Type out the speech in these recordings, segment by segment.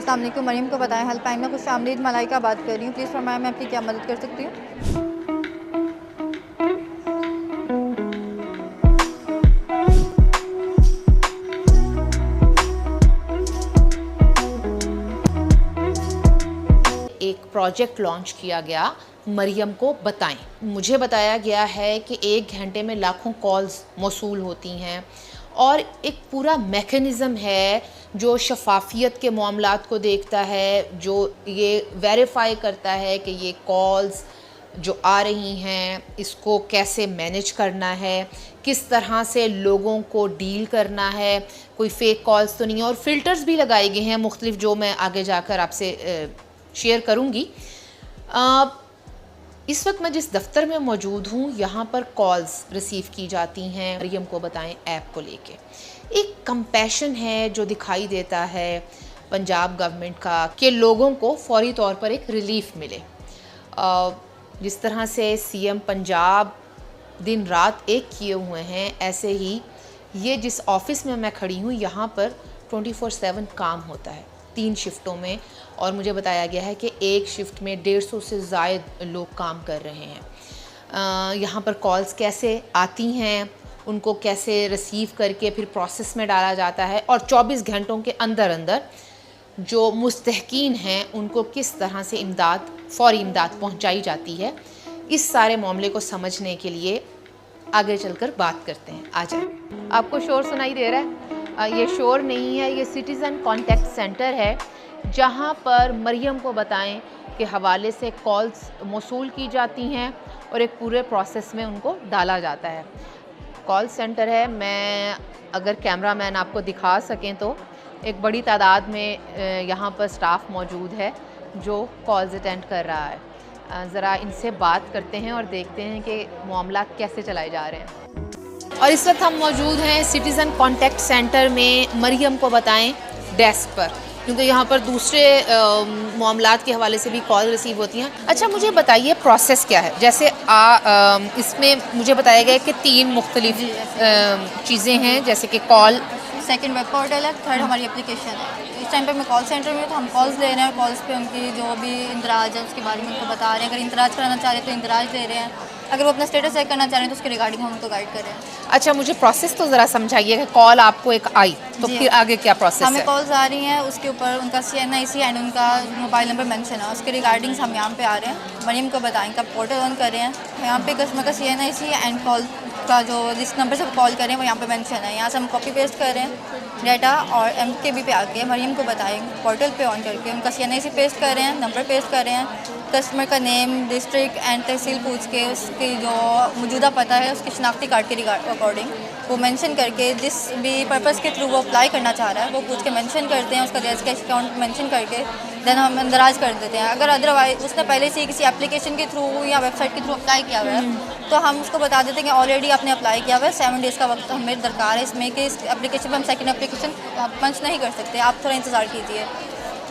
अस्सलाम वालेकुम, मरीम को बताएं हेल्पलाइन में खुश आमदीद मलाइका बात कर रही हूँ। प्लीज़ फरमाएं मैं आपकी क्या मदद कर सकती हूँ। एक प्रोजेक्ट लॉन्च किया गया, मरियम को बताएं। मुझे बताया गया है कि 1 घंटे में लाखों कॉल्स मौसूल होती हैं और एक पूरा मैकेनिज़्म है जो शफाफियत के मामलात को देखता है, जो ये वेरीफाई करता है कि ये कॉल्स जो आ रही हैं इसको कैसे मैनेज करना है, किस तरह से लोगों को डील करना है, कोई फेक कॉल्स तो नहीं है। और फ़िल्टर्स भी लगाए गए हैं मुख्तलिफ, जो मैं आगे जाकर आपसे शेयर करूँगी। इस वक्त मैं जिस दफ्तर में मौजूद हूँ यहाँ पर कॉल्स रिसीव की जाती हैं मरियम को बताएं ऐप को लेके। एक कंपैशन है जो दिखाई देता है पंजाब गवर्नमेंट का कि लोगों को फौरी तौर पर एक रिलीफ मिले। जिस तरह से सीएम पंजाब दिन रात एक किए हुए हैं, ऐसे ही ये जिस ऑफ़िस में मैं खड़ी हूँ यहाँ पर 24/7 काम होता है 3 शिफ्टों में। और मुझे बताया गया है कि एक शिफ्ट में 150 से ज़ायद लोग काम कर रहे हैं। यहाँ पर कॉल्स कैसे आती हैं, उनको कैसे रिसीव करके फिर प्रोसेस में डाला जाता है और 24 घंटों के अंदर अंदर जो मुस्तहकीन हैं उनको किस तरह से इमदाद, फ़ौरी इमदाद पहुँचाई जाती है। इस सारे मामले को समझने के लिए आगे चलकर बात करते हैं। आ जाए। आपको शोर सुनाई दे रहा है? ये शोर नहीं है, ये सिटीज़न कॉन्टेक्ट सेंटर है जहाँ पर मरियम को बताएं के हवाले से कॉल्स मौसूल की जाती हैं और एक पूरे प्रोसेस में उनको डाला जाता है। कॉल सेंटर है, मैं अगर कैमरामैन आपको दिखा सकें तो एक बड़ी तादाद में यहाँ पर स्टाफ मौजूद है जो कॉल्स अटेंड कर रहा है। ज़रा इनसे बात करते हैं और देखते हैं कि मामला कैसे चलाए जा रहे हैं। और इस वक्त हम मौजूद हैं सिटीज़न कॉन्टेक्ट सेंटर में मरियम को बताएं डेस्क पर, क्योंकि यहाँ पर दूसरे मामलात के हवाले से भी कॉल रिसीव होती हैं। अच्छा, मुझे बताइए प्रोसेस क्या है? जैसे इसमें मुझे बताया गया कि 3 मुख्तलिफ चीज़ें हैं, जैसे कि कॉल, सेकंड वेब पोर्टल है, थर्ड हमारी एप्लीकेशन है। इस टाइम पे मैं कॉल सेंटर में हूँ तो हम कॉल्स ले रहे हैं और कॉल्स पे उनकी जो भी इंदराज है उसके बारे में उनको बता रहे हैं। अगर इंदराज कराना चाह रहे हैं तो इंदराज दे रहे हैं, अगर वो अपना स्टेटस चेक करना चाह रहे हैं तो उसके रिगार्डिंग हम उनको गाइड कर रहे हैं। अच्छा, मुझे प्रोसेस तो ज़रा समझाइए कि कॉल आपको एक आई तो फिर आगे क्या प्रोसेस है? हमें कॉल्स आ रही हैं, उसके ऊपर उनका CNIC एंड उनका मोबाइल नंबर मेंशन है, उसके रिगार्डिंग्स हम यहाँ पे आ रहे हैं। मरियम को बताएं का पोर्टल ऑन कर रहे हैं, यहाँ पे कस्टमर का CNIC एंड कॉल का जो जिस नंबर से कॉल करें वो यहाँ पे मेंशन है। यहाँ से हम कॉपी पेस्ट कर रहे हैं डाटा और MKB पे आके मरियम को बताएं पोर्टल पे ऑन करके उनका CNIC पेस्ट कर रहे हैं, नंबर पेस्ट कर रहे हैं, कस्टमर का नेम, डिस्ट्रिक्ट एंड तहसील पूछ के उसकी जो मौजूदा पता है उसके शनाख्ती कार्ड के अकॉर्डिंग वो मेंशन करके जिस भी पर्पस के थ्रू वो अप्लाई करना चाह रहा है वो पूछ के मेंशन करते हैं, उसका जैज कैश अकाउंट मेंशन करके देन हम इंदराज कर देते हैं। अगर अदरवाइज उसने पहले से किसी एप्लीकेशन के थ्रू या वेबसाइट के थ्रू अप्लाई किया हुआ है तो हम उसको बता देते हैं कि ऑलरेडी आपने अप्लाई किया हुआ है, 7 डेज़ का वक्त हमें दरकार है इसमें कि इस एप्लीकेशन पर हम सेकंड एप्लीकेशन पंच नहीं कर सकते, आप थोड़ा इंतज़ार कीजिए।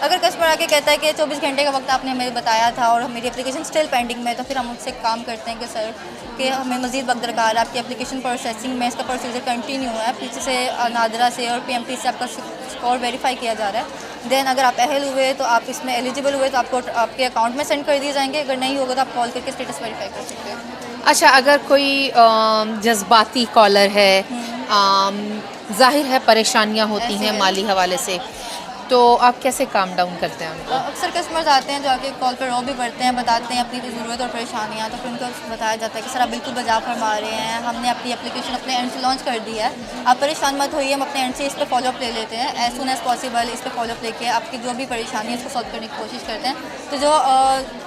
अगर कस्टमर आके कहता है कि 24 घंटे का वक्त आपने हमें बताया था और मेरी एप्लीकेशन स्टिल पेंडिंग में है, तो फिर हम उससे काम करते हैं कि सर कि हमें मज़ीद वक्त दरकार है, आपकी एप्लीकेशन प्रोसेसिंग में, इसका प्रोसीजर कंटिन्यू है, पीछे से नादरा से और PMT से आपका स्कोर वेरीफाई किया जा रहा है। देन अगर आप अहल हुए तो आप इसमें एलिजिबल हुए तो आपको आपके अकाउंट में सेंड कर दिए जाएंगे, अगर नहीं होगा तो आप कॉल करके स्टेटस वेरीफाई कर सकते हैं। अच्छा, अगर कोई जज्बाती कॉलर है, जाहिर है परेशानियां होती हैं माली हवाले से, तो आप कैसे काम डाउन करते हैं उनको? अक्सर कस्टमर्स आते हैं जो आके कॉल पर रो भी पड़ते हैं, बताते हैं अपनी ज़रूरत और परेशानियाँ, तो फिर उनको बताया जाता है कि सर आप बिल्कुल बजा फरमा रहे हैं, हमने अपनी एप्लीकेशन अपने एंड से लॉन्च कर दी है, आप परेशान मत होइए, हम अपने एंड से इस पर फॉलोअप ले लेते हैं, एज सुन एज़ पॉसिबल इस पर फॉलोअप लेके आपकी जो भी परेशानी है उसको सॉल्व करने की कोशिश करते हैं। तो जो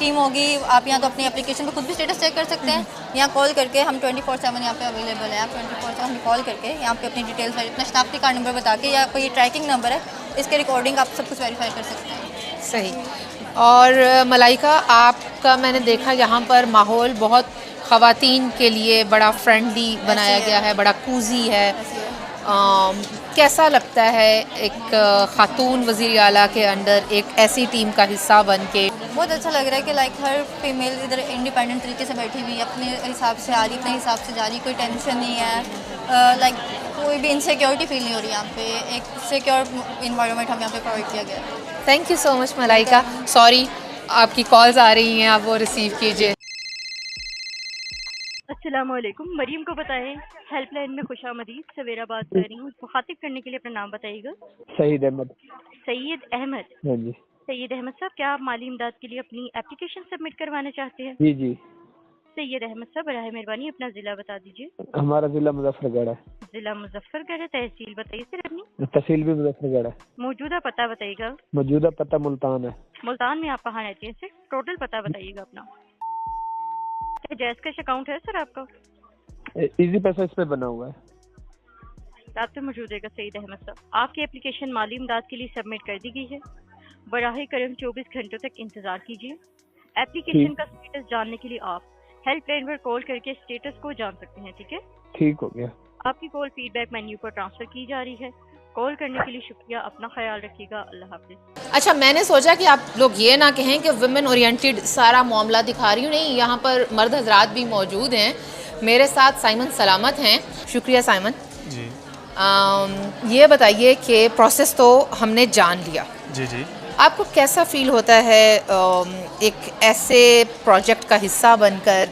टीम होगी, आप यहाँ तो अपनी एप्लीकेशन पर खुद भी स्टेटस चेक कर सकते हैं, यहाँ कॉल करके हम 24/7 यहाँ पे अवेलेबल है। आप 24/7 कॉल करके यहाँ पे अपनी डिटेल्स, अपना शनाख्ती कार्ड नंबर बता के या कोई ट्रैकिंग नंबर है इसके रिकॉर्डिंग आप सब कुछ वेरीफाई कर सकते हैं। सही। और मलाइका, आपका मैंने देखा यहाँ पर माहौल बहुत ख़वातीन के लिए बड़ा फ्रेंडली बनाया गया है, बड़ा कूजी है। कैसा लगता है एक खातून वज़ीर आला के अंडर एक ऐसी टीम का हिस्सा बन के? बहुत अच्छा लग रहा है कि लाइक हर फीमेल इधर इंडिपेंडेंट तरीके से बैठी हुई, अपने हिसाब से आ रही, अपने हिसाब से जा रही, कोई टेंशन नहीं है, लाइक कोई भी इनसिक्योरिटी फील नहीं हो रही। यहाँ पे एक सिक्योर इन्वायरमेंट हम यहाँ पे प्रोवाइड किया गया है। Thank you so much Malaika. Sorry, आपकी कॉल्स आ रही हैं, आप वो रिसीव कीजिए। अस्सलाम वालेकुम। मरीम को बताएं, हेल्पलाइन में खुशामदीद, सवेरा बात कर रही हूँ। मुखातिब करने के लिए अपना नाम बताइएगा। सईद अहमद। सईद अहमद। हाँ जी। सईद अहमद साहब, क्या आप माली इमदाद के लिए अपनी एप्लीकेशन सबमिट करवाना चाहते हैं? जी जी। सईद अहमद साहब, बराह मेहरबानी अपना ज़िला बता दीजिए। हमारा जिला मुजफ्फरगढ़ है। ज़िला मुजफ्फरगढ़ है। तहसील बताइए सर अपनी। तहसील भी मुजफ्फरगढ़ है। मौजूदा पता बताइएगा। मौजूदा पता मुल्तान है। मुल्तान में आप कहाँ रहते हैं सर? टोटल पता बताइएगा अपना। जैज़ कैश अकाउंट है सर आपका? इजी पैसा इस पे बना हुआ है। आप तो मौजूद है सईद अहमद साहब। आपकी एप्लीकेशन माली इमदाद के लिए सबमिट कर दी गई है। बराह करम 24 घंटों तक इंतजार कीजिए। एप्लीकेशन का स्टेटस जानने के लिए आप हेल्पलाइन पर कॉल करके स्टेटस को जान सकते हैं। ठीक है, ठीक हो गया। आपकी कॉल फीडबैक मेन्यू पर ट्रांसफर की जा रही है। कॉल करने के लिए शुक्रिया। अपना ख्याल रखिएगा। अल्लाह हाफिज। अच्छा, मैंने सोचा कि आप लोग ये ना कहें कि वुमेन ओरिएंटेड सारा मामला दिखा रही हूँ। नहीं, यहाँ पर मर्द हजरात भी मौजूद हैं। मेरे साथ साइमन सलामत हैं। शुक्रिया साइमन जी। ये बताइए कि प्रोसेस तो हमने जान लिया। जी जी। आपको कैसा फील होता है एक ऐसे प्रोजेक्ट का हिस्सा बनकर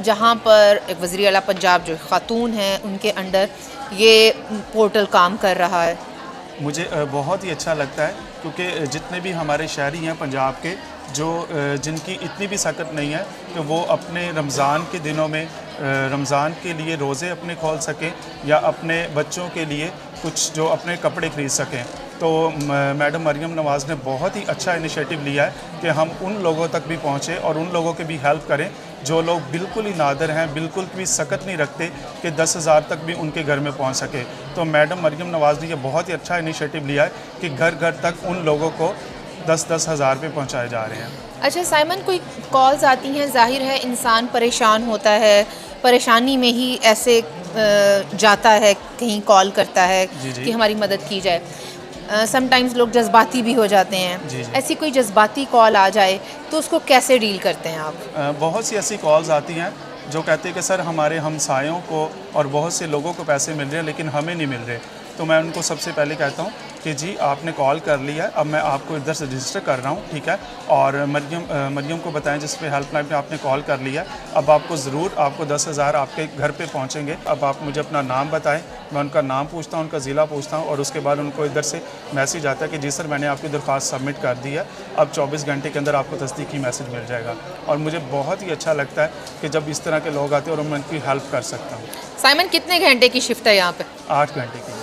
जहाँ पर एक वज़ीर आला पंजाब जो ख़ातून हैं उनके अंडर ये पोर्टल काम कर रहा है? मुझे बहुत ही अच्छा लगता है, क्योंकि जितने भी हमारे शहरी हैं पंजाब के, जो जिनकी इतनी भी सकत नहीं है कि वो अपने रमज़ान के दिनों में रमज़ान के लिए रोज़े अपने खोल सकें या अपने बच्चों के लिए कुछ जो अपने कपड़े ख़रीद सकें, तो मैडम मरियम नवाज़ ने बहुत ही अच्छा इनिशिएटिव लिया है कि हम उन लोगों तक भी पहुँचे और उन लोगों की भी हेल्प करें जो लोग बिल्कुल ही नादर हैं, बिल्कुल भी सकत नहीं रखते कि 10,000 तक भी उनके घर में पहुँच सके। तो मैडम मरियम नवाज़ ने यह बहुत ही अच्छा इनिशिएटिव लिया है कि घर घर तक उन लोगों को 10-10 हज़ार रुपये पहुँचाए जा रहे हैं। अच्छा साइमन, कोई कॉल्स आती हैं, जाहिर है इंसान परेशान होता है, परेशानी में ही ऐसे जाता है, कहीं कॉल करता है जी जी। कि हमारी मदद की जाए। समटाइम्स लोग जज्बाती भी हो जाते हैं। जी जी। ऐसी कोई जज्बाती कॉल आ जाए तो उसको कैसे डील करते हैं आप? बहुत सी ऐसी कॉल्स आती हैं जो कहते हैं कि सर हमारे हमसायों को और बहुत से लोगों को पैसे मिल रहे हैं लेकिन हमें नहीं मिल रहे। तो मैं उनको सबसे पहले कहता हूँ कि जी आपने कॉल कर लिया है, अब मैं आपको इधर से रजिस्टर कर रहा हूँ, ठीक है, और मरियम को बताएं जिस पे हेल्पलाइन पे आपने कॉल कर लिया, अब आपको ज़रूर आपको 10,000 आपके घर पे पहुँचेंगे। अब आप मुझे अपना नाम बताएं, मैं उनका नाम पूछता हूँ, उनका ज़िला पूछता हूँ और उसके बाद उनको इधर से मैसेज आता है कि जी सर मैंने आपकी दरख्वास्त सबमिट कर दी है, अब 24 घंटे के अंदर आपको तस्दीकी मैसेज मिल जाएगा। और मुझे बहुत ही अच्छा लगता है कि जब इस तरह के लोग आते हैं और मैं उनकी हेल्प कर सकता हूँ। साइमन, कितने घंटे की शिफ्ट है यहाँ पे? 8 घंटे की।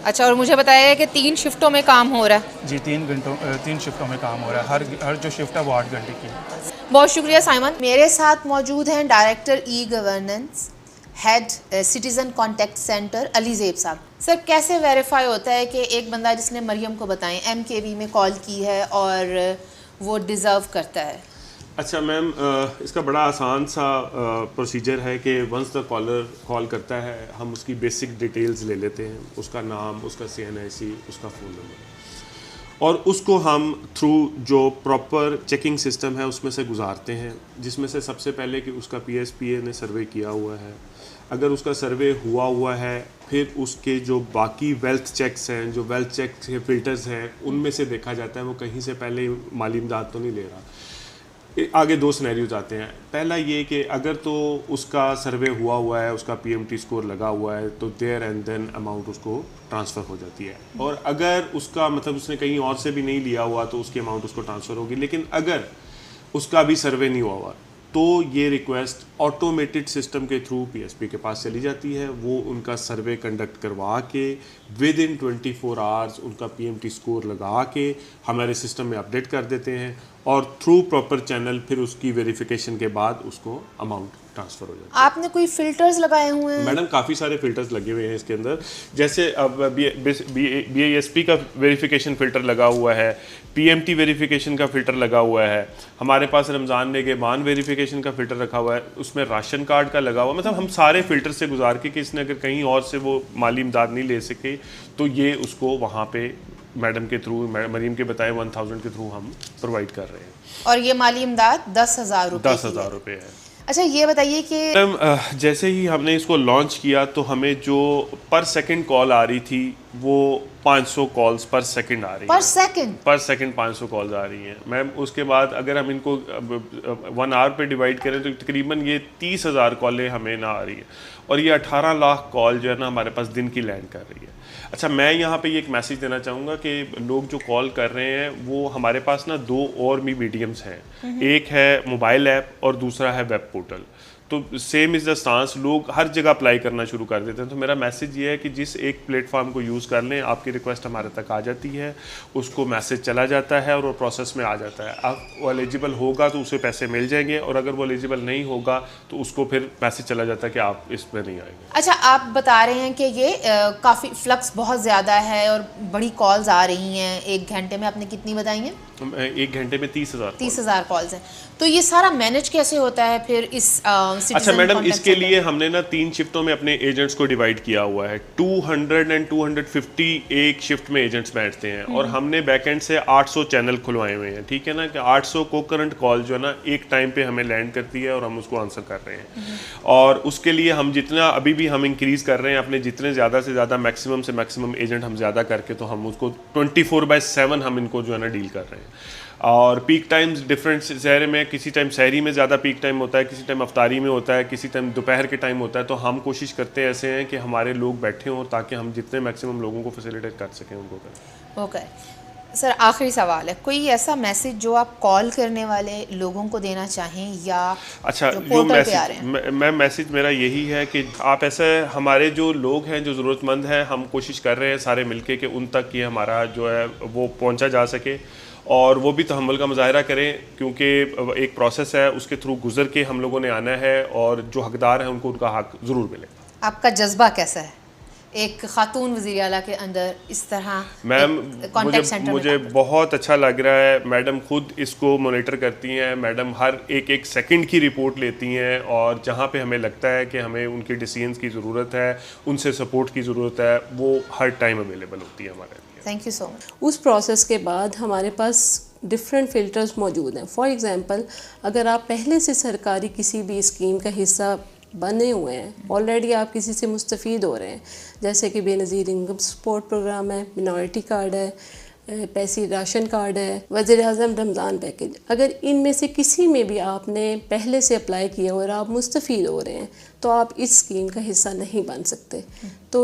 अच्छा, और मुझे बताया कि 3 शिफ्टों में काम हो रहा है? जी 3 शिफ्टों में काम हो रहा है। हर जो शिफ्ट है वो 8 घंटे की है। बहुत शुक्रिया साइमन। मेरे साथ मौजूद हैं director e governance, head citizen contact centre, Ali ज़ेब साहब। सर, कैसे वेरीफाई होता है कि एक बंदा जिसने मरियम को बताएं MKV में कॉल की है और वो डिज़र्व करता है? अच्छा मैम, इसका बड़ा आसान सा प्रोसीजर है कि वंस द कॉलर कॉल करता है हम उसकी बेसिक डिटेल्स ले लेते हैं, उसका नाम, उसका CNIC, उसका फ़ोन नंबर, और उसको हम थ्रू जो प्रॉपर चेकिंग सिस्टम है उसमें से गुजारते हैं, जिसमें से सबसे पहले कि उसका PSPA ने सर्वे किया हुआ है। अगर उसका सर्वे हुआ है फिर उसके जो बाकी वेल्थ चेक्स हैं, जो वेल्थ चेक के फ़िल्टर्स हैं, उनमें से देखा जाता है वो कहीं से पहले माली इमदाद तो नहीं ले रहा। आगे 2 सिनेरियोज आते हैं। पहला ये कि अगर तो उसका सर्वे हुआ है, उसका PMT स्कोर लगा हुआ है, तो देयर एंड देन अमाउंट उसको ट्रांसफ़र हो जाती है। और अगर उसका मतलब उसने कहीं और से भी नहीं लिया हुआ तो उसकी अमाउंट उसको ट्रांसफ़र होगी। लेकिन अगर उसका भी सर्वे नहीं हुआ तो ये रिक्वेस्ट ऑटोमेटेड सिस्टम के थ्रू PSP के पास चली जाती है। वो उनका सर्वे कंडक्ट करवा के विद इन 24 आवर्स उनका PMT स्कोर लगा के हमारे सिस्टम में अपडेट कर देते हैं और थ्रू प्रॉपर चैनल फिर उसकी वेरिफिकेशन के बाद उसको अमाउंट ट्रांसफ़र हो जाता है। आपने कोई फ़िल्टर्स लगाए हुए हैं? मैडम काफ़ी सारे फ़िल्टर्स लगे हुए हैं इसके अंदर। जैसे अब BISP का वेरिफिकेशन फ़िल्टर लगा हुआ है, PMT वेरिफिकेशन का फ़िल्टर लगा हुआ है, हमारे पास रमज़ान नेगेबान वेरिफिकेशन का फ़िल्टर रखा हुआ है, उसमें राशन कार्ड का लगा हुआ। मतलब हम सारे फ़िल्टर से गुजार के कि इसने अगर कहीं और से वो माली इमदाद नहीं ले सके तो ये उसको वहाँ पे मैडम के थ्रू, मरीम के बताए 1000 के थ्रू हम प्रोवाइड कर रहे हैं। और ये माली इमदाद 10,000 रुपये 10,000 रुपये है। अच्छा, ये बताइए कि मैडम जैसे ही हमने इसको लॉन्च किया तो हमें जो पर सेकंड कॉल आ रही थी वो 500 कॉल्स पर सेकंड आ रही पर हैं। सेकंड? पर सेकंड 500 कॉल्स आ रही हैं मैम। उसके बाद अगर हम इनको 1 आवर पे डिवाइड करें तो तकरीबन ये 30,000 कॉलें हमें ना आ रही हैं, और ये 18 लाख कॉल जो है ना हमारे पास दिन की लैंड कर रही है। अच्छा, मैं यहाँ पे ये एक मैसेज देना चाहूँगा कि लोग जो कॉल कर रहे हैं वो हमारे पास ना 2 और भी मीडियम्स हैं। एक है मोबाइल ऐप और दूसरा है वेब पोर्टल। तो सेम इज़ द स्टांस, लोग हर जगह अप्लाई करना शुरू कर देते हैं। तो मेरा मैसेज ये है कि जिस एक प्लेटफॉर्म को यूज़ कर लें, आपकी रिक्वेस्ट हमारे तक आ जाती है, उसको मैसेज चला जाता है और वो प्रोसेस में आ जाता है। अब वो एलिजिबल होगा तो उसे पैसे मिल जाएंगे, और अगर वो एलिजिबल नहीं होगा तो उसको फिर मैसेज चला जाता है कि आप इसमें नहीं आएंगे। अच्छा, आप बता रहे हैं कि ये काफ़ी फ्लक्स बहुत ज़्यादा है और बड़ी कॉल्स आ रही हैं। 1 घंटे में आपने कितनी बताई हैं? 1 घंटे में 30,000 कॉल्स हैं। तो ये सारा मैनेज कैसे होता है फिर इस अच्छा मैडम, इसके लिए हमने ना 3 शिफ्टों में अपने एजेंट्स को डिवाइड किया हुआ है। 200 और 250 एक शिफ्ट में एजेंट्स बैठते हैं, और हमने बैकएंड से 800 चैनल खुलवाए हुए हैं। ठीक है ना, कि 800 को करंट कॉल जो है ना एक टाइम पे हमें लैंड करती है और हम उसको आंसर कर रहे हैं। और उसके लिए हम जितना अभी भी हम इंक्रीज़ कर रहे हैं अपने, जितने ज़्यादा से ज़्यादा मैक्सिमम से मैक्सिमम एजेंट हम ज़्यादा करके, तो हम उसको 24/7 हम इनको जो है ना डील कर रहे हैं। और पीक टाइम्स डिफरेंट शहर में, किसी टाइम शहरी में ज़्यादा पीक टाइम होता है, किसी टाइम अफ्तारी में होता है, किसी टाइम दोपहर के टाइम होता है। तो हम कोशिश करते हैं ऐसे हैं कि हमारे लोग बैठे हों ताकि हम जितने मैक्सिमम लोगों को फैसिलिटेट कर सकें उनको करें। ओके सर, आखिरी सवाल है, कोई ऐसा मैसेज जो आप कॉल करने वाले लोगों को देना चाहें या अच्छा, जो जो पोर्टल पे आ रहे हैं? मैसेज मैसेज मेरा यही है कि आप ऐसे, हमारे जो लोग हैं जो ज़रूरतमंद हैं, हम कोशिश कर रहे हैं सारे मिलके कि उन तक ये हमारा जो है वो पहुंचा जा सके, और वो भी तहम्मुल का मुजाहरा करें, क्योंकि एक प्रोसेस है, उसके थ्रू गुजर के हम लोगों ने आना है, और जो हकदार हैं उनको उनका हक ज़रूर मिले। आपका जज्बा कैसा है एक खातून वज़ीर आला के अंदर इस तरह मैम, कॉन्टैक्ट सेंटर मुझे बहुत अच्छा लग रहा है। मैडम खुद इसको मॉनिटर करती हैं, मैडम हर एक सेकंड की रिपोर्ट लेती हैं, और जहाँ पे हमें लगता है कि हमें उनके डिसीजंस की ज़रूरत है, उनसे सपोर्ट की ज़रूरत है, वो हर टाइम अवेलेबल होती है हमारे लिए। Thank you so much. उस प्रोसेस के बाद हमारे पास डिफरेंट फ़िल्टर्स मौजूद हैं। फॉर एग्ज़ाम्पल, अगर आप पहले से सरकारी किसी भी स्कीम का हिस्सा बने हुए हैं, ऑलरेडी आप किसी से मुस्तफ़ीद हो रहे हैं, जैसे कि बेनज़ीर इनकम सपोर्ट प्रोग्राम है, मिनॉरिटी कार्ड है, पैसे राशन कार्ड है, वज़ीर-ए-आज़म रमज़ान पैकेज, अगर इनमें से किसी में भी आपने पहले से अप्लाई किया और आप मुस्तफ़ीद हो रहे हैं तो आप इस स्कीम का हिस्सा नहीं बन सकते। तो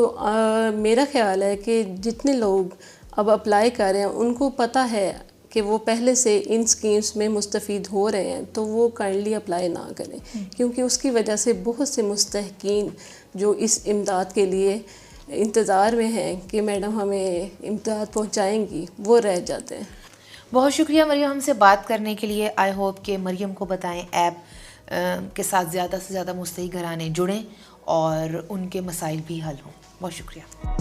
मेरा ख़्याल है कि जितने लोग अब अप्लाई कर रहे हैं उनको पता है कि वो पहले से इन स्कीम्स में मुस्तफ़ीद हो रहे हैं, तो वो काइंडली अप्लाई ना करें, क्योंकि उसकी वजह से बहुत से मुस्तहक़ीन जो इस इमदाद के लिए इंतज़ार में हैं कि मैडम हमें इमदाद पहुंचाएंगी, वो रह जाते हैं। बहुत शुक्रिया मरियम हमसे बात करने के लिए। आई होप कि मरियम को बताएं ऐप के साथ ज़्यादा से ज़्यादा मुस्तहिक घराने जुड़ें और उनके मसाइल भी हल हों। बहुत शुक्रिया।